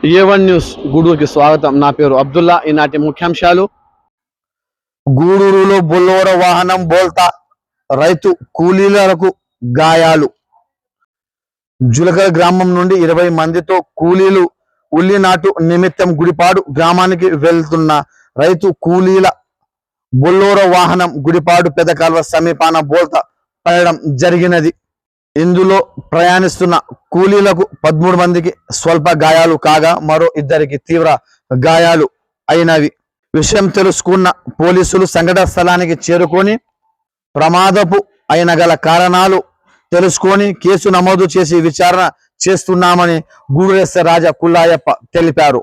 A1 news గూడూరుకి స్వాగతం. నా పేరు అబ్దుల్లా. ఈనాటి ముఖ్యాంశాలు. గూడూరులో బొల్లోర వాహనం బోల్తా, రైతు కూలీలకు గాయాలు. జులకర గ్రామం నుండి 20 మందితో కూలీలు ఉల్లి నాటు నిమిత్తం గుడిపాడు గ్రామానికి వెళ్తున్న రైతు కూలీల బొల్లోర వాహనం గుడిపాడు పెదకాల్వ సమీపాన బోల్తా పడడం జరిగినది. ఇందులో ప్రయాణిస్తున్న కూలీలకు 13 మందికి స్వల్ప గాయాలు కాగా మరో 2 తీవ్ర గాయాలు అయినవి. విషయం తెలుసుకున్న పోలీసులు సంఘటన స్థలానికి చేరుకొని ప్రమాదపు అయిన గల కారణాలు తెలుసుకొని కేసు నమోదు చేసి విచారణ చేస్తున్నామని గూడూరు ఎస్ఐ రాజా కుల్లాయప్ప తెలిపారు.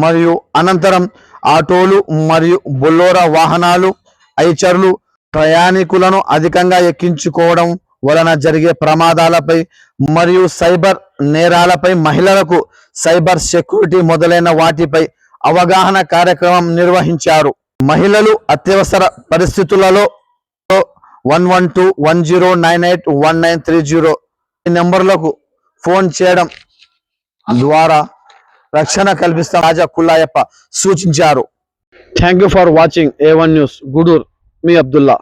మరియు అనంతరం ఆటోలు మరియు బొల్లోరా వాహనాలు ఐచర్లు ప్రయాణికులను అధికంగా ఎక్కించుకోవడం వలన జరిగే ప్రమాదాలపై మరియు సైబర్ నేరాలపై మహిళలకు సైబర్ సెక్యూరిటీ మొదలైన వాటిపై అవగాహన కార్యక్రమం నిర్వహించారు. మహిళలు అత్యవసర పరిస్థితులలో 11210981930 ఈ నెంబర్లకు ఫోన్ చేయడం ద్వారా రక్షణ కల్పిస్తా రాజా కుల్లాయప్ప సూచించారు. Thank you for watching A1 news Gudur. మీ అబ్దుల్లా.